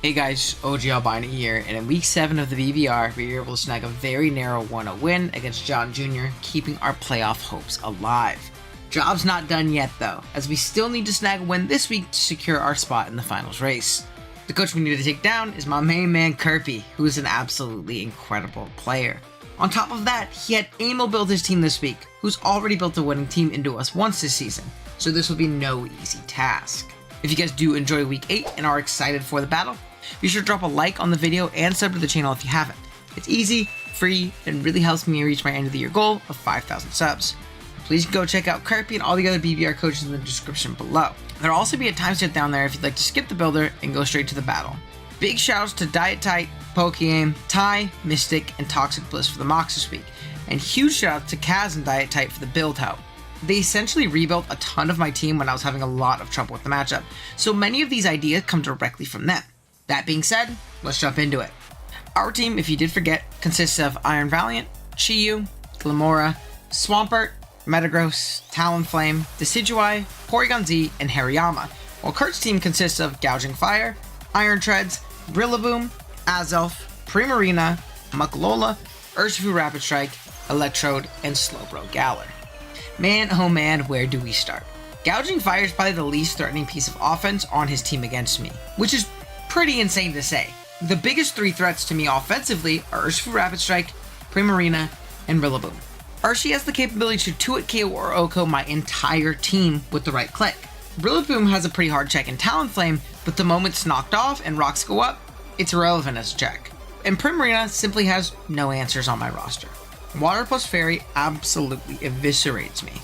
Hey guys, OGalbina here, and in week 7 of the BBR, we were able to snag a very narrow 1-0 win against John Jr., keeping our playoff hopes alive. Job's not done yet though, as we still need to snag a win this week to secure our spot in the finals race. The coach we need to take down is my main man Kirby, who is an absolutely incredible player. On top of that, he had Emil build his team this week, who's already built a winning team into us once this season, so this will be no easy task. If you guys do enjoy week 8 and are excited for the battle, be sure to drop a like on the video and sub to the channel if you haven't. It's easy, free, and really helps me reach my end of the year goal of 5,000 subs. Please go check out Kirby and all the other BBR coaches in the description below. There'll also be a timestamp down there if you'd like to skip the builder and go straight to the battle. Big shoutouts to Diet Tight, Pokeaim, Ty, Mystic, and Toxic Bliss for the mocks this week, and huge shout out to Kaz and Diet Tight for the build help. They essentially rebuilt a ton of my team when I was having a lot of trouble with the matchup, so many of these ideas come directly from them. That being said, let's jump into it. Our team, if you did forget, consists of Iron Valiant, Chiyu, Glamora, Swampert, Metagross, Talonflame, Decidueye, Porygon Z, and Hariyama, while Kurt's team consists of Gouging Fire, Iron Treads, Rillaboom, Azelf, Primarina, Muckalola, Urshifu Rapid Strike, Electrode, and Slowbro Galar. Man, oh man, where do we start? Gouging Fire is probably the least threatening piece of offense on his team against me, which is pretty insane to say. The biggest 3 threats to me offensively are Urshifu Rapid Strike, Primarina, and Rillaboom. Urshi has the capability to 2-hit KO or OHKO my entire team with the right click. Rillaboom has a pretty hard check in Talonflame, but the moment it's knocked off and rocks go up, it's irrelevant as a check. And Primarina simply has no answers on my roster. Water plus Fairy absolutely eviscerates me.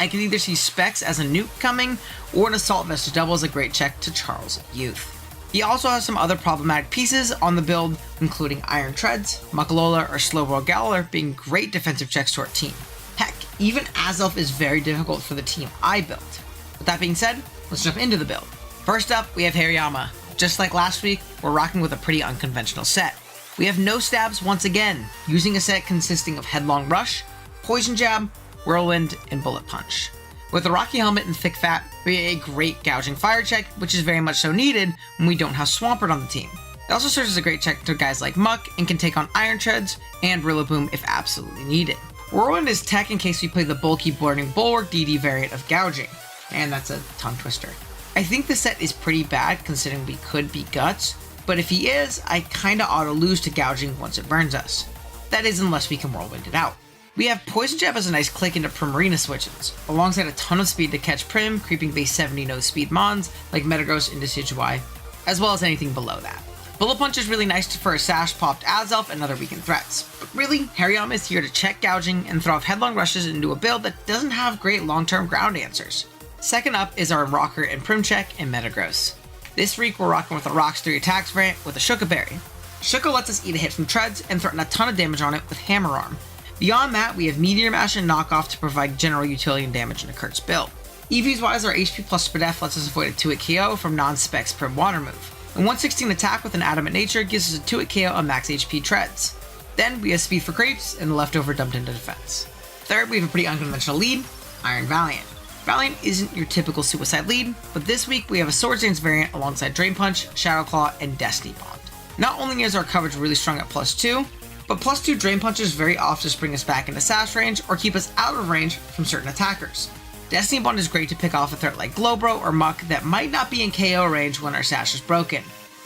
I can either see Specs as a nuke coming, or an Assault Vest to double as a great check to Charles Youth. He also has some other problematic pieces on the build, including Iron Treads, Muckalola, or Slowbro Galar being great defensive checks to our team. Heck, even Azelf is very difficult for the team I built. With that being said, let's jump into the build. First up, we have Hariyama. Just like last week, we're rocking with a pretty unconventional set. We have no stabs once again, using a set consisting of Headlong Rush, Poison Jab, Whirlwind, and Bullet Punch. With a Rocky Helmet and Thick Fat, we get a great Gouging Fire check, which is very much so needed when we don't have Swampert on the team. It also serves as a great check to guys like Muck and can take on Iron Treads and Rillaboom if absolutely needed. Whirlwind is tech in case we play the bulky Burning Bulwark DD variant of Gouging, and that's a tongue twister. I think the set is pretty bad considering we could be Guts, but if he is, I kinda ought to lose to Gouging once it burns us. That is unless we can Whirlwind it out. We have Poison Jab as a nice click into Primarina switches, alongside a ton of speed to catch Prim, creeping base 70 no speed mons like Metagross and Decidueye, as well as anything below that. Bullet Punch is really nice for a Sash popped Azelf and other weakened threats, but really, Hariyama is here to check Gouging and throw off Headlong Rushes into a build that doesn't have great long-term ground answers. Second up is our Rocker and Prim check and Metagross. This week we're rocking with a Rocks 3 attacks variant with a Shuka Berry. Shuka lets us eat a hit from Treads and threaten a ton of damage on it with Hammer Arm. Beyond that, we have Meteor Mash and Knockoff to provide general utility and damage into Kurt's build. EVs wise, our HP plus Spadef lets us avoid a 2-hit KO from non-specs Prim Water move. And 116 attack with an Adamant Nature gives us a 2-hit KO on max HP Treads. Then we have Speed for Creeps and the leftover dumped into defense. Third, we have a pretty unconventional lead, Iron Valiant. Valiant isn't your typical suicide lead, but this week we have a Swords Dance variant alongside Drain Punch, Shadow Claw, and Destiny Bond. Not only is our coverage really strong at +2, but +2 Drain Punches very often bring us back into Sash range or keep us out of range from certain attackers. Destiny Bond is great to pick off a threat like Glowbro or Muck that might not be in KO range when our Sash is broken.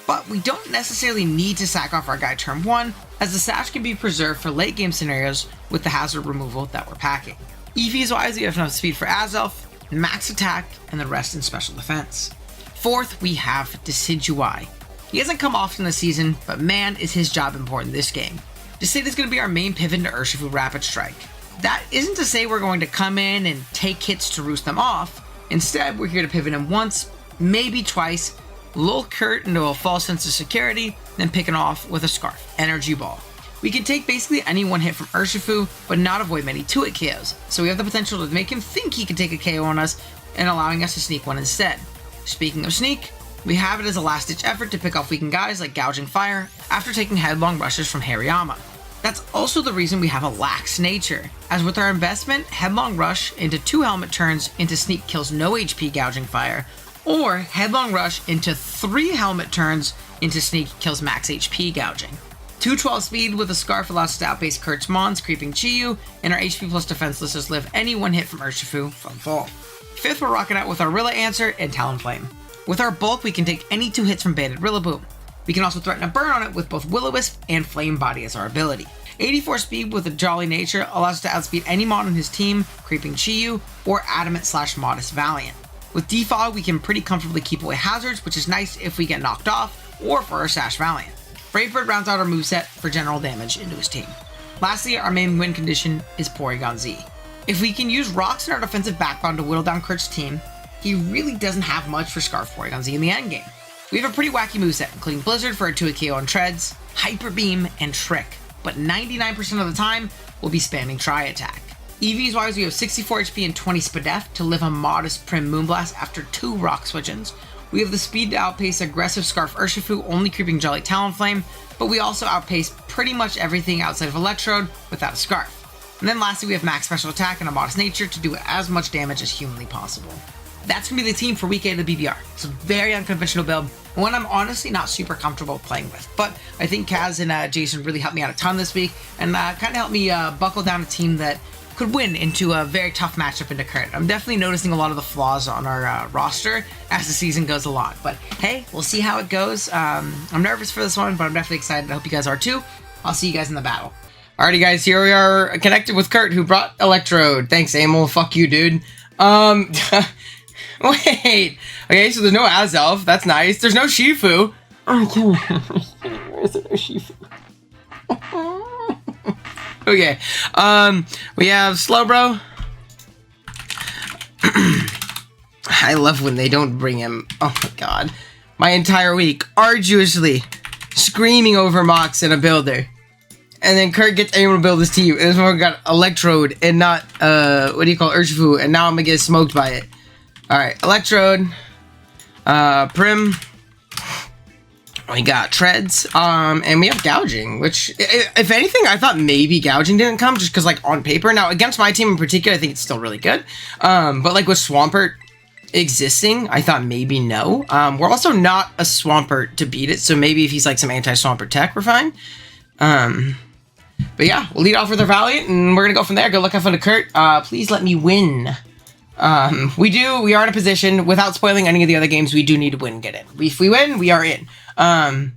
But we don't necessarily need to sack off our guy turn 1, as the Sash can be preserved for late game scenarios with the hazard removal that we're packing. EVs wise, we have enough speed for Azelf, max attack, and the rest in special defense. Fourth, we have Decidueye. He hasn't come often this season, but man is his job important this game. Decide is going to be our main pivot into Urshifu Rapid Strike. That isn't to say we're going to come in and take hits to roost them off. Instead, we're here to pivot him once, maybe twice, lull Kurt into a false sense of security, then pick him off with a Scarf Energy Ball. We can take basically any one hit from Urshifu, but not avoid many 2-hit KOs, so we have the potential to make him think he can take a KO on us and allowing us to sneak one instead. Speaking of sneak, we have it as a last-ditch effort to pick off weakened guys like Gouging Fire after taking Headlong Rushes from Hariyama. That's also the reason we have a lax nature, as with our investment, Headlong Rush into 2 helmet turns into Sneak kills no HP Gouging Fire, or Headlong Rush into 3 helmet turns into sneaky kills max HP gouging. 212 speed with a Scarf allows us to outpace Kurt's Mons, creeping Chiyu, and our HP plus defenseless live any one hit from Urshifu from fall. 5th, we're rocking out with our Rilla Answer and Talonflame. With our bulk, we can take any 2 hits from Banded Rillaboom. We can also threaten a burn on it with both Will-O-Wisp and Flame Body as our ability. 84 speed with a Jolly Nature allows us to outspeed any mod on his team, creeping Chiyu, or Adamant/Modest Valiant. With Defog, we can pretty comfortably keep away hazards, which is nice if we get knocked off, or for our Sash Valiant. Bravebird rounds out our moveset for general damage into his team. Lastly, our main win condition is Porygon Z. If we can use rocks in our defensive backbone to whittle down Kurt's team, he really doesn't have much for Scarf Porygon Z in the endgame. We have a pretty wacky moveset, including Blizzard for a 2-hit KO on Treads, Hyper Beam, and Trick, but 99% of the time, we'll be spamming Tri-Attack. EVs wise, we have 64 HP and 20 Spadef to live a modest Prim Moonblast after 2 rock switch-ins. We have the speed to outpace aggressive Scarf Urshifu, only creeping Jolly Talonflame, but we also outpace pretty much everything outside of Electrode without a Scarf. And then lastly, we have max special attack and a modest nature to do as much damage as humanly possible. That's going to be the team for week 8 of the BBR. It's a very unconventional build, and one I'm honestly not super comfortable playing with. But I think Kaz and Jason really helped me out a ton this week, and kind of helped me buckle down a team that could win into a very tough matchup into Kurt. I'm definitely noticing a lot of the flaws on our roster as the season goes along. But hey, we'll see how it goes. I'm nervous for this one, but I'm definitely excited. I hope you guys are too. I'll see you guys in the battle. Alrighty guys, here we are connected with Kurt, who brought Electrode. Thanks, Amel. Fuck you, dude. Wait. Okay, so there's no Azelf. That's nice. There's no Shifu. Where's there no Shifu? Okay. We have Slowbro. I love when they don't bring him. Oh my god. My entire week, arduously screaming over Mox and a builder. And then Kurt gets able to build his team. And this one got Electrode and not, what do you call it, Urshifu. And now I'm gonna get smoked by it. Alright, Electrode. Prim. We got Treads. And we have Gouging, which, if anything, I thought maybe Gouging didn't come just because, like, on paper. Now, against my team in particular, I think it's still really good. But, like, with Swampert existing, I thought maybe no. We're also not a Swampert to beat it, so maybe if he's, like, some anti-Swampert tech, we're fine. But yeah, we'll lead off with our Valiant, and we're gonna go from there. Good luck, have fun to Kurt. Please let me win. We are in a position, without spoiling any of the other games, we do need to win and get in. If we win, we are in. I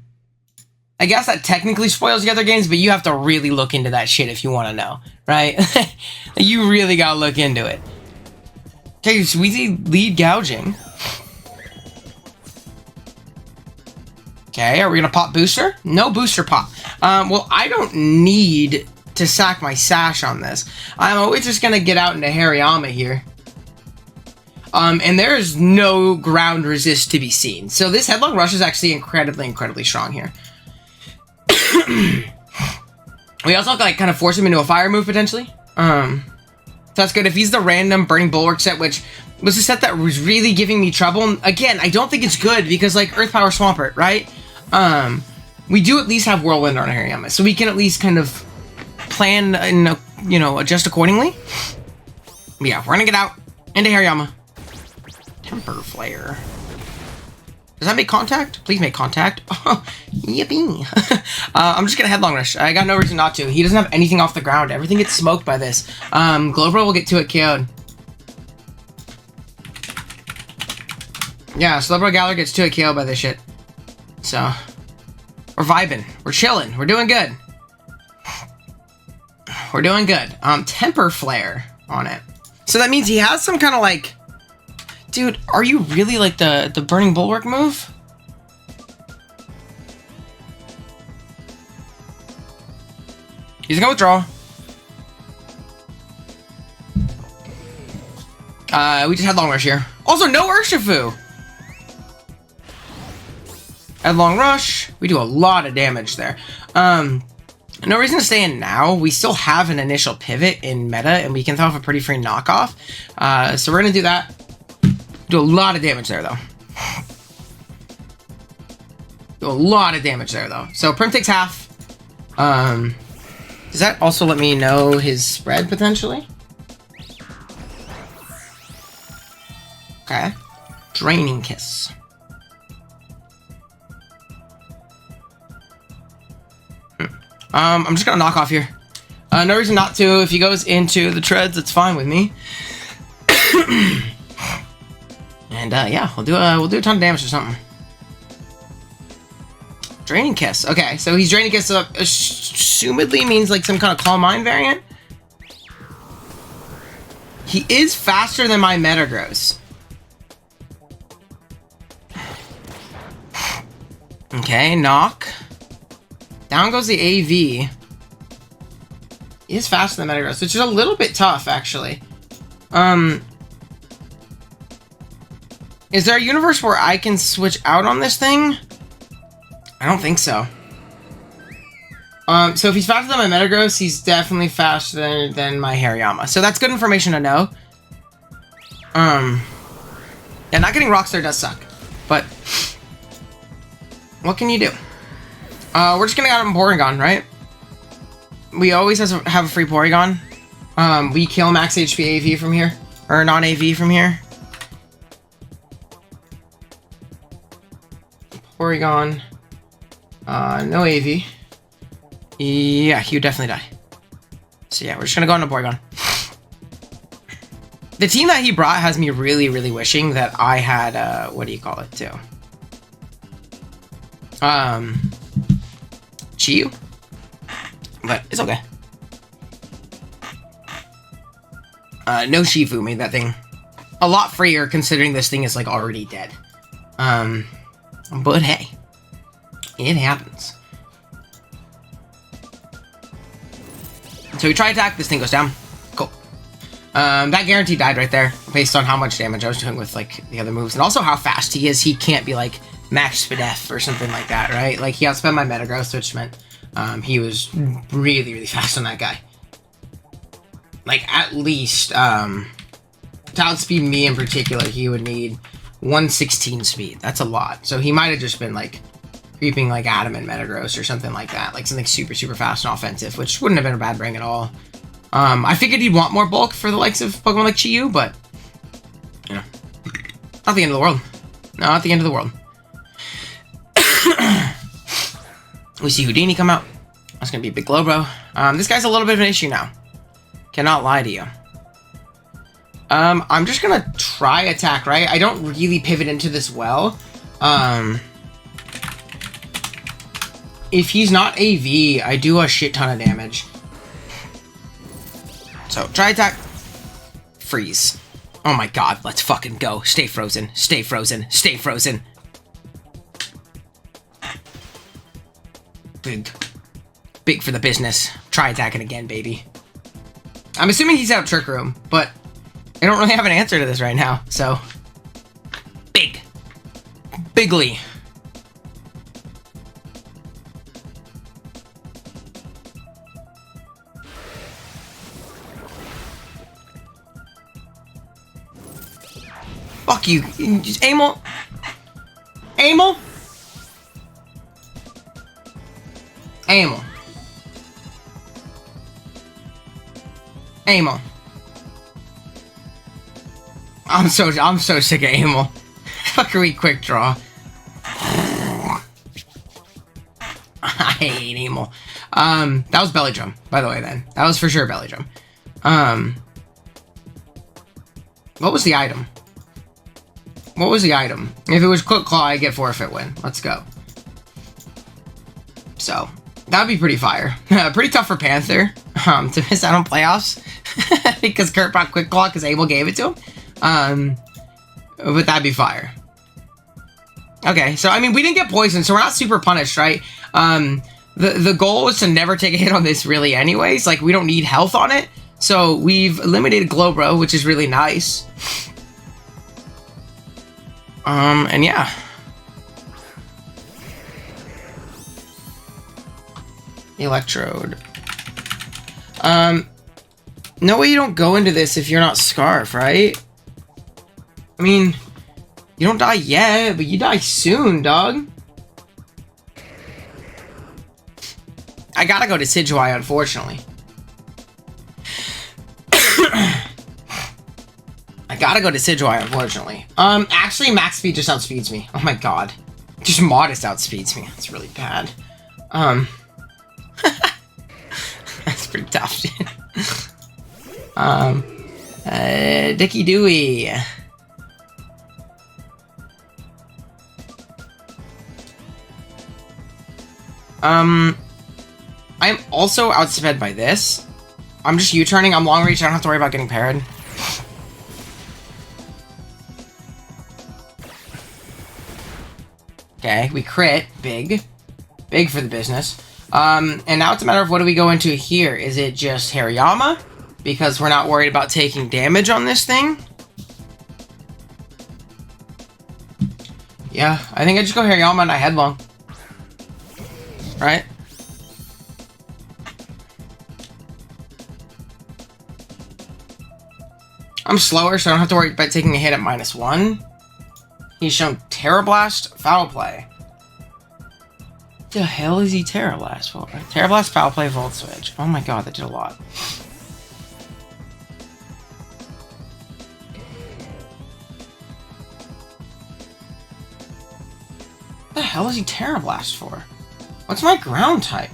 guess that technically spoils the other games, but you have to really look into that shit if you want to know, right? You really gotta look into it. Okay, so we lead Gouging. Okay, are we gonna pop Booster? No Booster pop. Well, I don't need to sack my Sash on this. I'm always just gonna get out into Hariyama here. And there's no ground resist to be seen. So this Headlong Rush is actually incredibly strong here. We also like kind of force him into a fire move potentially. So that's good. If he's the random Burning Bulwark set, which was a set that was really giving me trouble. And again, I don't think it's good because like Earth Power Swampert, right? We do at least have Whirlwind on Hariyama, so we can at least kind of plan and adjust accordingly. But yeah, we're gonna get out into Hariyama. Temper Flare. Does that make contact? Please make contact. Oh, yippee. I'm just gonna Headlong Rush. I got no reason not to. He doesn't have anything off the ground. Everything gets smoked by this. Glowbro will get 2 at KO'd. Yeah, Slowbro Galler gets 2 at KO by this shit. So, we're vibing. We're chilling. We're doing good. We're doing good. Temper Flare on it. So that means he has some kind of like... Dude, are you really like the Burning Bulwark move? He's gonna withdraw. We just had Long Rush here. Also, no Urshifu! At Long Rush, we do a lot of damage there. No reason to stay in now. We still have an initial pivot in meta, and we can throw off a pretty free knockoff. So we're gonna do that. Do a lot of damage there, though. Do a lot of damage there, though. So Prim takes half. Does that also let me know his spread, potentially? Okay. Draining Kiss. I'm just gonna knock off here. No reason not to. If he goes into the treads, it's fine with me. And yeah, we'll do a ton of damage or something. Draining Kiss. Okay, so he's Draining Kiss, assumedly means like some kind of Calm Mind variant. He is faster than my Metagross. Okay, knock. Down goes the AV. He is faster than Metagross, which is a little bit tough, actually. Is there a universe where I can switch out on this thing? I don't think so. So if he's faster than my Metagross, he's definitely faster than my Hariyama. So that's good information to know. Yeah, not getting Rockstar does suck. But what can you do? We're just gonna get him Porygon, right? We always have a free Porygon. We kill max HP AV from here. Or non-AV from here. Porygon. No AV. Yeah, he would definitely die. So yeah, we're just gonna go into Porygon. The team that he brought has me really, really wishing that I had, what do you call it, too? Chiyu? But it's okay. No Shifu made that thing a lot freer considering this thing is, like, already dead. But hey, it happens. So we try attack, this thing goes down. Cool. That guarantee died right there, based on how much damage I was doing with, like, the other moves. And also how fast he is. He can't be, like, max Spadef or something like that, right? Like, he outspent my Metagross, which meant he was really, really fast on that guy. Like, at least, to outspeed me in particular, he would need 116 speed. That's a lot. So he might have just been, like, creeping, like, Adam and Metagross or something like that. Like, something super, super fast and offensive, which wouldn't have been a bad bring at all. I figured he'd want more bulk for the likes of Pokemon like Chiyu, but, you know, not the end of the world. No, not the end of the world. We see Houdini come out. That's gonna be a big Glowbro. This guy's a little bit of an issue now. Cannot lie to you. I'm just gonna try attack, right? I don't really pivot into this well. If he's not AV, I do a shit ton of damage. So, try attack. Freeze. Oh my god, let's fucking go. Stay frozen, stay frozen, stay frozen. Big for the business. Try attacking again, baby. I'm assuming he's out Trick Room, but I don't really have an answer to this right now, so. Bigly. Fuck you. Just Amel. Amel? Amel. Amel. I'm so sick of Amel. Fuck are we quick draw? I hate Amel. That was Belly Drum, by the way, then. That was for sure Belly Drum. What was the item? What was the item? If it was Quick Claw, I get forfeit win. Let's go. So, that'd be pretty fire. Pretty tough for Panther to miss out on playoffs. Because Kurt brought Quick Claw because Abel gave it to him. But that'd be fire. Okay, so I mean, we didn't get poisoned, so we're not super punished, right? The goal was to never take a hit on this really anyways. Like, we don't need health on it. So we've eliminated Glowbro, which is really nice. And yeah. Electrode. No way you don't go into this if you're not Scarf, right? I mean, you don't die yet, but you die soon, dog. I gotta go to Sidgewai, unfortunately. I gotta go to Sidgewai, unfortunately. Actually, max speed just outspeeds me. Oh my god. Just modest outspeeds me. That's really bad. pretty tough. Dicky Dewey. I'm also outsped by this. I'm just U-turning. I'm long reach. I don't have to worry about getting parried. Okay, we crit. Big. Big for the business. And now it's a matter of what do we go into here? Is it just Hariyama? Because we're not worried about taking damage on this thing? Yeah, I think I just go Hariyama and I headlong. Right? I'm slower, so I don't have to worry about taking a hit at -1. He's shown Terra Blast, Foul Play. What the hell is he Terra Blast for? Terra Blast, Foul Play, Volt Switch. Oh my god, that did a lot. What the hell is he Terra Blast for? What's my ground type?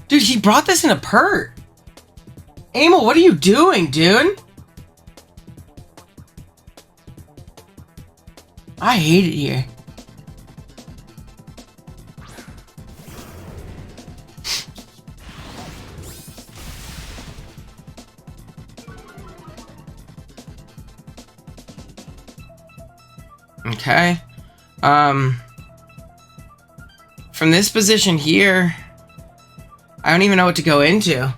Dude, he brought this in a pert. Amel, what are you doing, dude? I hate it here. Okay. From this position here, I don't even know what to go into.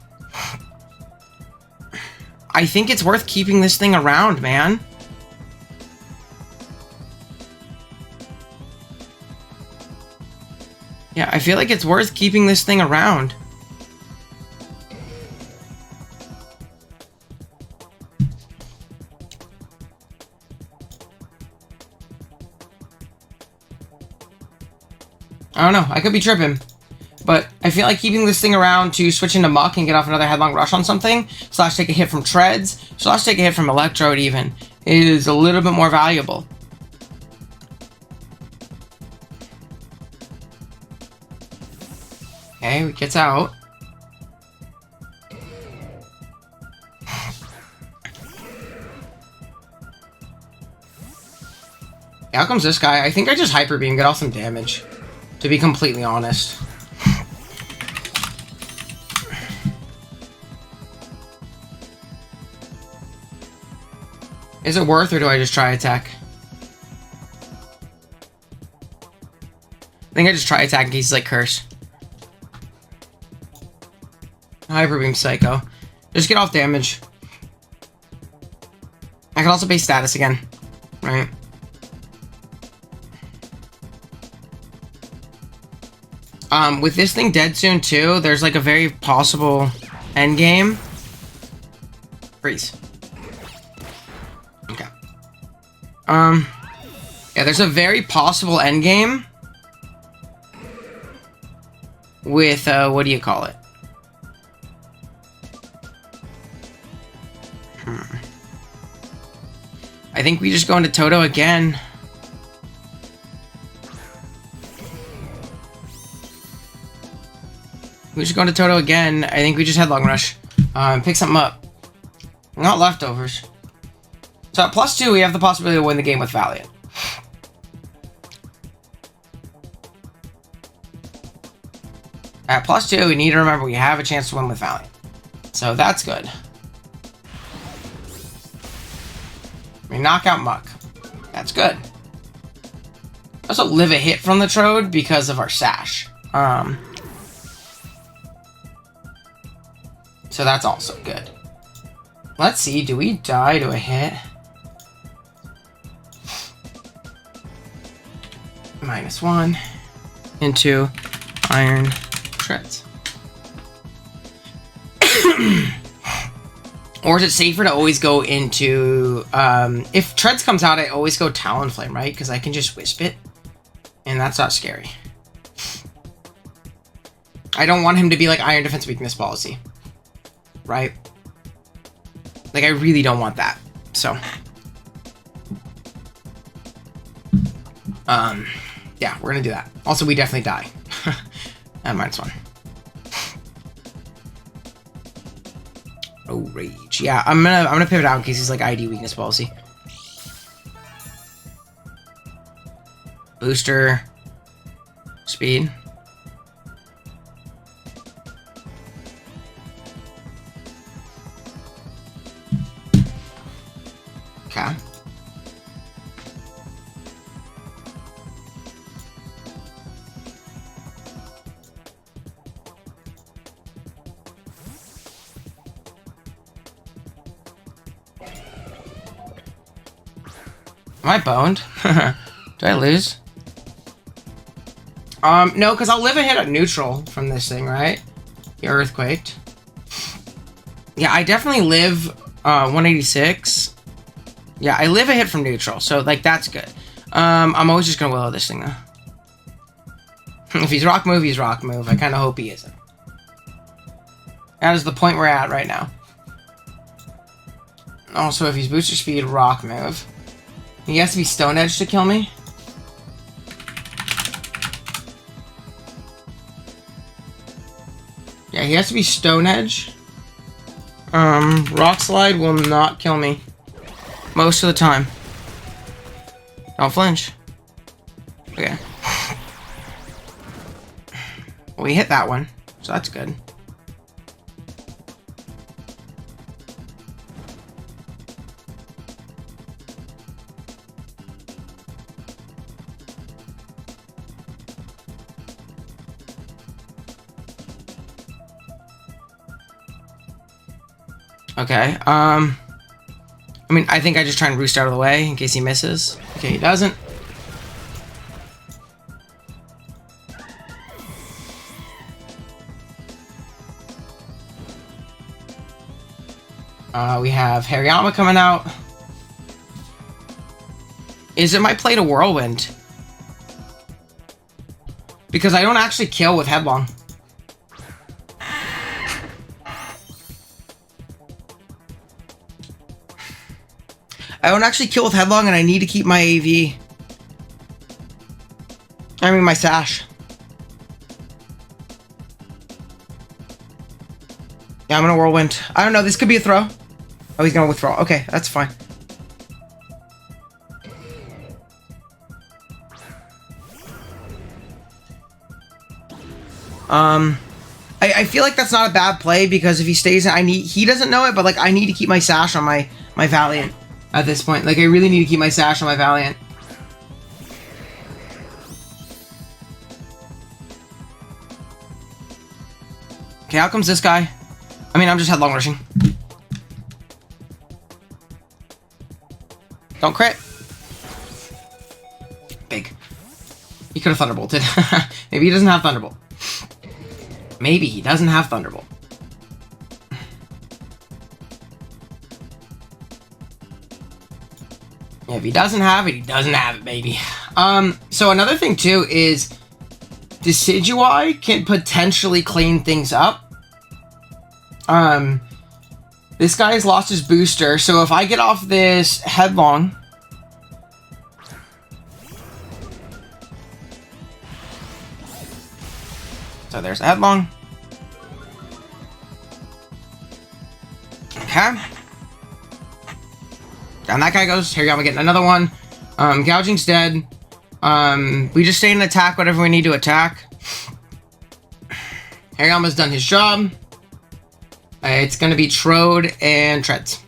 I think it's worth keeping this thing around, man. Yeah, I feel like it's worth keeping this thing around. I don't know, I could be tripping. But I feel like keeping this thing around to switch into Muck and get off another headlong rush on something, slash take a hit from Treads, slash take a hit from Electrode even, is a little bit more valuable. Okay, it gets out. Out comes this guy. I think I just Hyper Beam, get off some damage, to be completely honest. Is it worth, or do I just try attack? I think I just try attack in case he's like Curse. Hyper Beam Psycho. Just get off damage. I can also base status again. Right? With this thing dead soon too, there's like a very possible end game. Freeze. Okay. Yeah, there's a very possible end game with what do you call it? I think we just go into Toto again. We just go into Toto again. I think we just headlong rush. Pick something up. Not leftovers. So at +2, we have the possibility to win the game with Valiant. At +2, we need to remember we have a chance to win with Valiant. So that's good. We knock out Muck. That's good. Also live a hit from the Trode because of our Sash. So that's also good. Let's see, do we die to a hit? -1 into Iron Treads. Or is it safer to always go into... if Treads comes out, I always go Talonflame, right? Because I can just Wisp it. And that's not scary. I don't want him to be like Iron Defense Weakness policy. Right? Like, I really don't want that. So. Yeah, we're gonna do that. Also, we definitely die. And -1. Oh, rage. Yeah, I'm gonna pivot out in case he's like ID weakness policy. Booster. Speed. Okay. Am I boned? Did I lose? No, because I'll live a hit at neutral from this thing, right? The Earthquaked. Yeah, I definitely live 186. Yeah, I live a hit from neutral, so like that's good. I'm always just gonna willow this thing though. If he's rock move, he's rock move. I kind of hope he isn't. That is the point we're at right now. Also, if he's booster speed, rock move. He has to be Stone Edge to kill me. Yeah, he has to be Stone Edge. Rock Slide will not kill me. Most of the time. Don't flinch. Okay. Well, we hit that one, so that's good. Okay, I mean, I think I just try and roost out of the way in case he misses. Okay, he doesn't. We have Hariyama coming out. Is it my play to Whirlwind? Because I don't actually kill with Headlong. I don't actually kill with Headlong, and I need to keep my AV. I mean, my Sash. Yeah, I'm gonna Whirlwind. I don't know, this could be a throw. Oh, he's gonna withdraw. Okay, that's fine. I feel like that's not a bad play, because if he stays in, he doesn't know it, but like I need to keep my Sash on my Valiant at this point. Like I really need to keep my Sash on my Valiant. Okay, out comes this guy. I mean, I'm just Headlong rushing. Don't crit. Big. He could have Thunderbolted. Maybe he doesn't have Thunderbolt. Maybe he doesn't have Thunderbolt. Yeah, if he doesn't have it, he doesn't have it, baby. So another thing too is Decidueye can potentially clean things up. This guy has lost his booster, so if I get off this Headlong, so there's Headlong. Okay. Down that guy goes. Here we go, we're getting another one. Gouging's dead. We just stay in attack whatever we need to attack. Hariyama's done his job. It's gonna be Trode and Treads.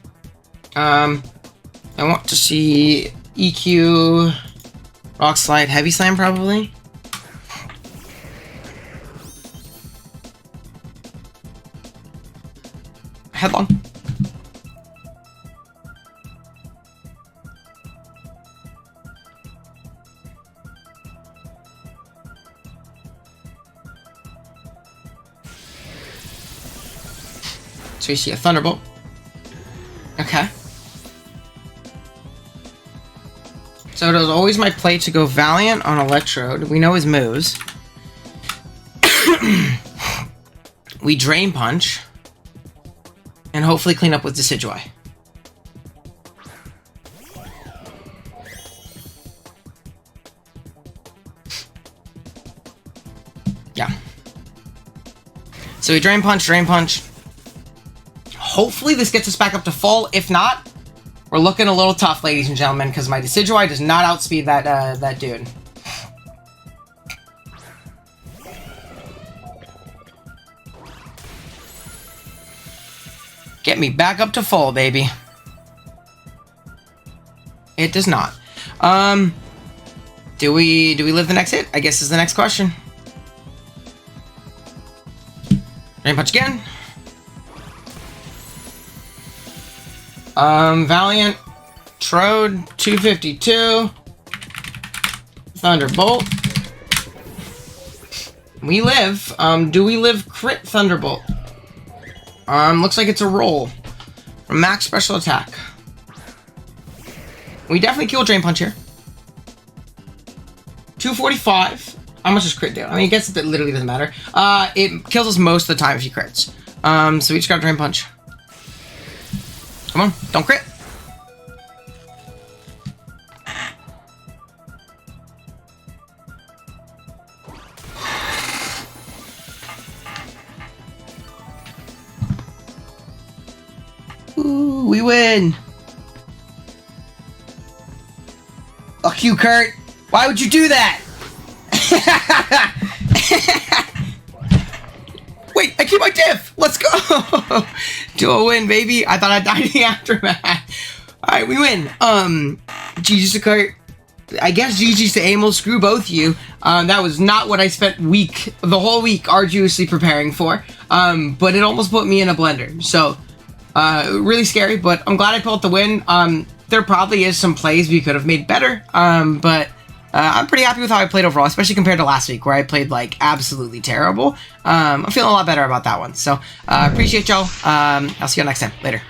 I want to see EQ, Rock Slide, Heavy Slam probably. Headlong. So you see a Thunderbolt. Okay. So it was always my play to go Valiant on Electrode. We know his moves. We Drain Punch. And hopefully clean up with Decidueye. Yeah. So we Drain Punch, Drain Punch. Hopefully this gets us back up to full. If not, we're looking a little tough, ladies and gentlemen, because my Decidueye does not outspeed that dude. Get me back up to full, baby. It does not. Do we live the next hit? I guess is the next question. Drain Punch again. Valiant, Trode, 252, Thunderbolt. We live. Do we live crit Thunderbolt? Looks like it's a roll. From max special attack. We definitely kill Drain Punch here. 245. How much does crit do? I mean, I guess it literally doesn't matter. It kills us most of the time if he crits. So we just got Drain Punch. Come on, don't crit. Ooh, we win. Fuck you, Kurt. Why would you do that? Wait, I keep my diff. Let's go. Do a win, baby. I thought I died in the aftermath. All right, we win. GG's to Kurt. I guess GG's to Amel. Screw both you. That was not what I spent the whole week arduously preparing for. But it almost put me in a blender. So, really scary, but I'm glad I pulled the win. There probably is some plays we could have made better. But I'm pretty happy with how I played overall, especially compared to last week where I played like absolutely terrible. I'm feeling a lot better about that one. So, appreciate y'all. I'll see you next time. Later.